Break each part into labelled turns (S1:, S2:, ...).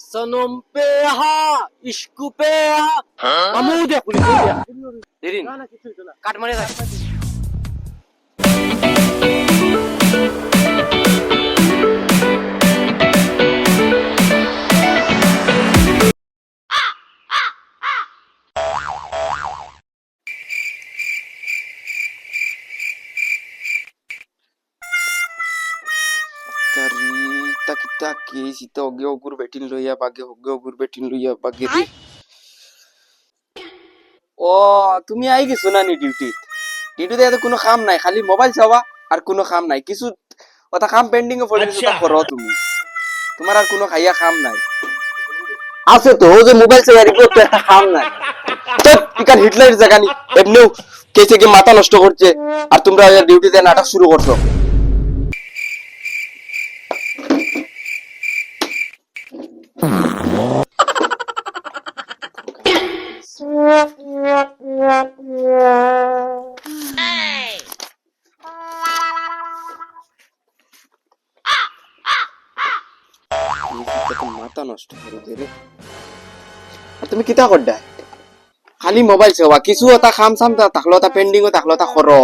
S1: सनम पे हा इश्क पे हा মামুদ পুলিশ দেরিন কাট মারে থাকে
S2: Tarita kita kesi to ge ogur betin loya bage hoge ogur betin loya bage ri ও তুমি আই গেছো না নি ডিউটিতে এত কোনো কাম নাই খালি মোবাইল চাওয়া আর কোনো কাম নাই কিছু ওটা কাম পেন্ডিং এ পড়ে গেছে করো তুমি তোমার আর কোনো খাইয়া কাম নাই আছে তো ও যে মোবাইল চাওয়া রিপোর্ট তো একটা কাম নাই চুপ ইকার হিটলারের জায়গা নি এমনিও কেসে কি মাথা নষ্ট করছে আর তোমরা ডিউটিতে নাটক শুরু করছো মাথা নষ্ট করে দে রে তুমি কিতা করডা খালি মোবাইল চাওয়া কিছু এটা কাম সাম থাকলো তা পেন্ডিং থাকলো তা করো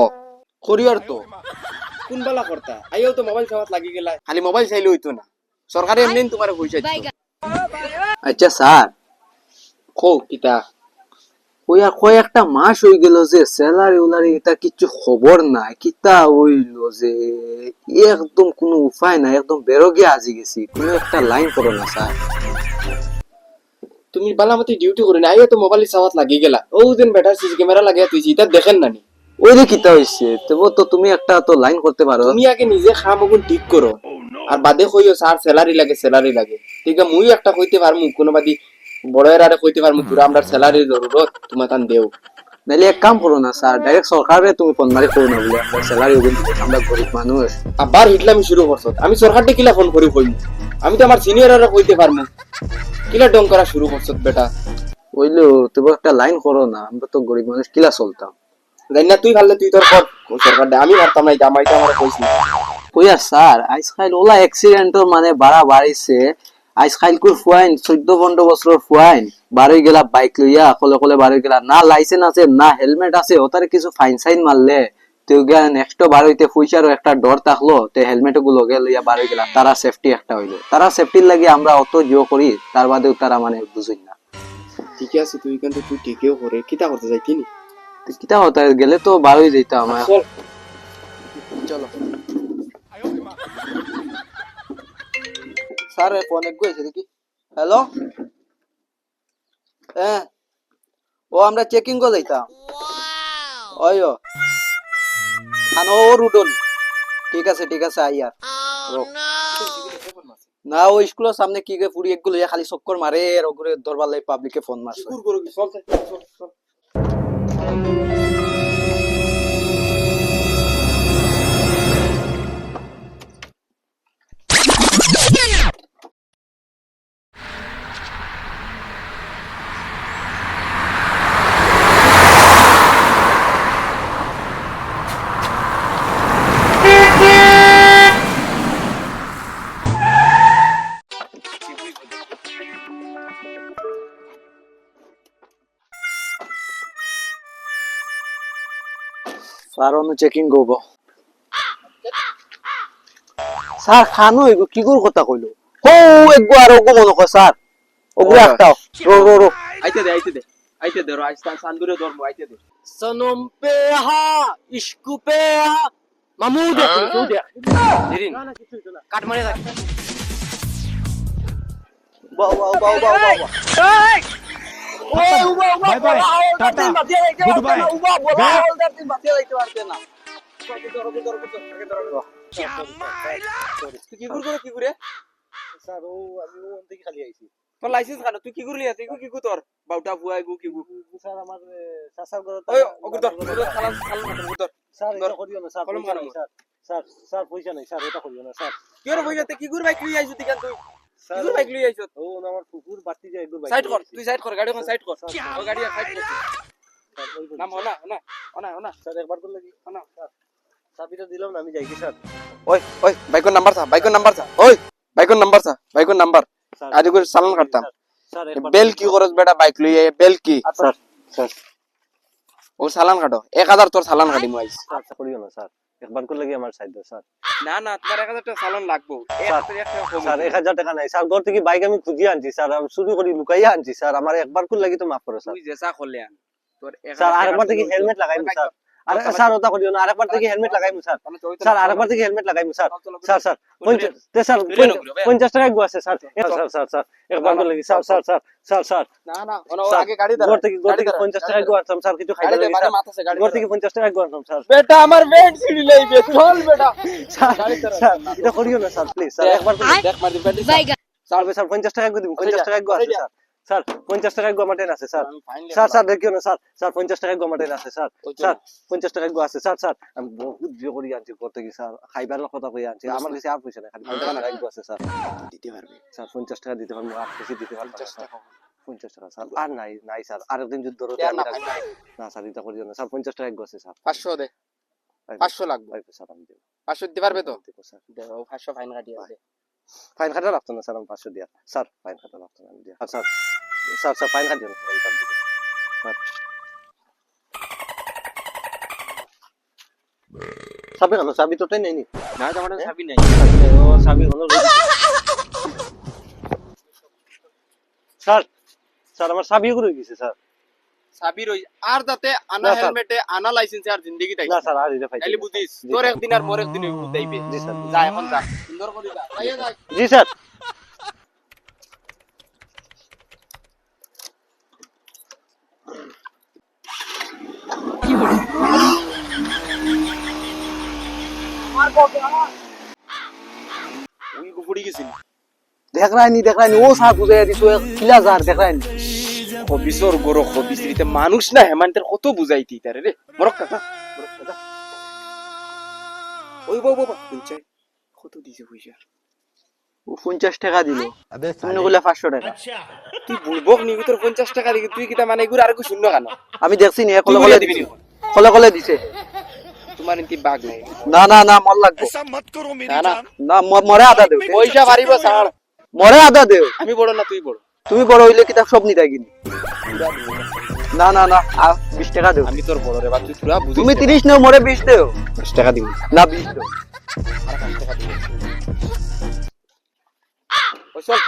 S2: করিয়ার তো কোন বালা করতা আইও তো মোবাইল চাওয়াত লাগি গেলা খালি মোবাইল চাইলে হইতো না সরকারে এমনি তোমার পয়সা দিত আচ্ছা স্যার কো কিতা ওই আর কয়েকটা মাস হই গেল যে স্যালারি উলারি এটা কিছু খবর নাই কিতা হইলো যে একদম কোনো উপায় নাই একদম বেরোগে আজি গেছি কোনো একটা লাইন করো না স্যার তুমি বালামতি ডিউটি করে না আইও তো মোবাইল চাওয়াত লাগি গেলা ও দিন বেটার সিসি ক্যামেরা লাগিয়া তুইছি এটা দেখেন না নি ওই যে কিতা হইছে তবু তো তুমি একটা তো লাইন করতে পারো তুমি আগে নিজে খাম ওগুন ঠিক করো আর বাদে কইও স্যার স্যালারি লাগে ঠিক আছে মুই একটা কইতে পারমু কোনো বাদি বড় এরারে কইতে পারমু পুরো আমরার স্যালারির জরুরত তুমি তান দেও নালে এক কাম করো না স্যার ডাইরেক্ট সরকারে তুমি ফোন মারি করো না বলে আমরা স্যালারি ওগুন আমরা গরিব মানুষ আবার হিটলামি শুরু করছো আমি সরকারকে কিলা ফোন করি কইমু আমি তো আমার সিনিয়ররা কইতে পারমু কিলা ডং করা শুরু করছো বেটা ওইলো তুমি একটা লাইন করো না আমরা তো গরিব মানুষ কিলা চলতাম জানি না তুই ভালো তুই তোর কর সরকার আমি পারতাম না জামাইটা আমার কইছি কইয়া স্যার আজকাল ওলা অ্যাক্সিডেন্টর মানে বাড়া বাড়িছে আজকাল কুর ফুয়াইন 14-15 বছর ফুয়াইন বাড়ি গেলা বাইক লইয়া কলে বাড়ি গেলা না লাইসেন্স আছে না হেলমেট আছে ওটারে কিছু ফাইন সাইন মারলে তুই গা নেক্সট বার হইতে পয়সারও একটা ডর থাকলো তে হেলমেট গুলো লইয়া বাড়ি গেলা তারা সেফটি একটা হইলো তারা সেফটির লাগি আমরা অত জিও করি তার বাদেও তারা মানে বুঝুই না ঠিক আছে তুই কিন্তু তুই ঠিকও করে কিটা করতে যাইতিনি তুই কিটা হতা গেলে তো বারোই যাইতা আমার চলো স্যার ফোন এক গেছে দেখি হ্যালো হ্যাঁ ও আমরা চেকিং করে যাইতাম ওইও খানো রুডন ঠিক আছে আইয়ার না ও স্কুলের সামনে কি পুরি একগুলো খালি চক্কর মারে আর ওগুলো দরবার লাই পাবলিকে ফোন মারছে স্যার অন্য চেকিং করবো স্যার খানো এগো কি করে কথা কইলো ও এগো আর ওগো মনে কর স্যার ওগো একটাও রো আইতে দে রো আইস্তান সান্দুরে ধরমু আইতে দে
S1: सनम पे हा इश्क पे हा মামুদ পুলিশ দেরিন কাট মারে থাকে
S2: বাও
S1: ওই উবা
S3: বাই টাটা গুড বাই
S1: উবা বলা হলদার দিন বাতিয়ে যাইতে পারতে না তুই কি করে
S3: স্যার ও আমি ওন থেকে খালি আইছি
S1: তোর লাইসেন্স কানো তুই কি করলি তুই কি তোর বাউটা বুয়াই গু কি গু
S3: স্যার আমার সাসার ঘর
S1: ওই ওগুর তোর খালাস তোর
S3: স্যার এটা করিও না স্যার
S1: কলম মারো
S3: স্যার পয়সা নাই স্যার এটা করিও না স্যার
S1: কি রে বইলাতে কি গুর বাইক লই আইছো তুই কেন তুই কি গুর বাইক লই আইছো
S3: ও আমার কুকুর বাড়তি যায় গুর বাইক
S1: সাইড কর তুই সাইড কর গাড়ি কোন সাইড কর ও গাড়ি সাইড কর নাম না
S3: স্যার একবার করে লাগি
S1: না
S3: স্যার চাবিটা দিলাম না আমি যাই কি স্যার
S2: ওই বাইকের নাম্বার চা ওই বাইকের নাম্বার
S3: স্যার
S2: আজ করে চালান কাটতাম
S3: স্যার একবার
S2: বেল কি করস বেটা বাইক লই বেল কি
S3: স্যার স্যার
S2: ও চালান কাটো 1000 তোর চালান কাটি মই
S3: স্যার করিও না স্যার একবার করে লাগি আমার সাইড স্যার
S2: না না তোমার 1000 টাকা চালান লাগবো
S3: স্যার 1000 টাকা নাই স্যার ঘর থেকে বাইক আমি খুঁজিয়ে আনছি স্যার আমি চুরি করে লুকাইয়া আনছি স্যার আমার একবার করে লাগি তো মাফ করো স্যার
S2: তুই যেসা করলে আন তোর
S3: স্যার আরেকবার থেকে হেলমেট লাগাইমু স্যার আরে স্যার ওটা করিও না আরেকবার থেকে হেলমেট লাগাইমু স্যার স্যার আরেকবার থেকে হেলমেট লাগাইমু স্যার স্যার স্যার 50 টাকা গো আছে স্যার স্যার স্যার স্যার একবার করে লাগি sir sir sir sir sir
S2: না না আগে গাড়ি দাও
S3: ঘর থেকে 50 টাকা গো আনতাম স্যার কিছু খাইতে লাগি স্যার ঘর থেকে 50 টাকা গো আনতাম স্যার
S2: বেটা আমার ভেন্ট সিঁড়ি লইবে চল বেটা
S3: স্যার স্যার এটা করিও না স্যার প্লিজ স্যার একবার করে
S2: দেখ মার বেটা
S3: স্যার স্যার 50 টাকা গো দিন 50 টাকা গো আছে স্যার স্যার 50 টাকা গো মাটেন আছে স্যার স্যার স্যার দেখিও না স্যার স্যার 50 টাকা গো মাটেন আছে স্যার স্যার 50 টাকা গো আছে স্যার স্যার আমি বহুত বিয়ে করি আনছি করতে কি স্যার খাইবার কথা কই আনছি আমার কাছে আর পয়সা নাই খালি 50 টাকা গো আছে স্যার
S2: দিতে পারবে
S3: স্যার 50 টাকা দিতে পারবো আর কিছু দিতে পারবো 50 টাকা স্যার আর নাই নাই স্যার আরেকদিন যুদ্ধ রতে আমি না স্যার এটা করিও না স্যার 50 টাকা গো আছে স্যার
S2: 500 দে 500 লাগবে
S3: স্যার আমি দেব
S2: 500 দিতে পারবে তো
S3: স্যার
S2: দাও 500 ফাইন কাটিয়ে দে
S3: ফাইন কাটা লাগতো না স্যার আমি 500 দিয়া স্যার ফাইন কাটা লাগতো না আমি দিয়া স্যার স্যার স্যার ফাইন কাটিও না স্যার আমি কাট দেব স্যার সাবি হলো সাবি তো টাই নেই
S2: না তোমার চাবি নাই
S3: ও সাবি হলো স্যার স্যার আমার সাবি করে গেছে স্যার
S2: চাবি রই আর যাতে আনা
S3: না, স্যার।
S2: হেলমেটে আনা লাইসেন্সে আর জিন্দেগি তাই
S3: না স্যার আর এটা ফাইন
S2: তাইলে বুঝিস তোর একদিন আর মোর একদিন উঠাইবে
S3: জি স্যার
S2: যা এখন যা সুন্দর করে যা তাইয়া যা
S3: জি স্যার
S2: ওই গুপুড়ি গেছিল
S3: দেখ রাইনি ও স্যার বুঝাইয়া দিছো কিলা যার দেখ রাইনি
S2: হবিসর গরো হবিসরিতে মানুষ না হেমান্তের কত বুঝাইতি তারে রে মরক কাকা ওই বাবা বাবা পঞ্চায় কত দিছে পয়সা
S3: ও 50 টাকা দিল তুমি বলে 500 টাকা
S2: তুই বুড়বক নিবি তোর 50 টাকা দিকে তুই কিটা মানে এগুলো আর কিছু শূন্য কেন
S3: আমি দেখছি নি
S2: তুই
S3: কলে
S2: বলে
S3: কলে
S2: দিবি
S3: দিছে
S2: নি?
S3: কলে দিছে
S2: তোমার ইনতি বাগ নাই
S3: না না না মর লাগবে
S2: না না
S3: না মরে আদা দেও
S2: পয়সা পারিব ছাড়
S3: মরে আদা দেও
S2: আমি বড় না তুই বড়
S3: তুমি বড় হইলে কিতাব সব নিতা কিনি না না না 20 টাকা দেও
S2: আমি তোর বড় রে বা তুই পুরা বুঝিস
S3: তুমি 30 নেও মরে 20 দেও
S2: 10 টাকা দিবি
S3: না 20 দেও
S2: ওই চল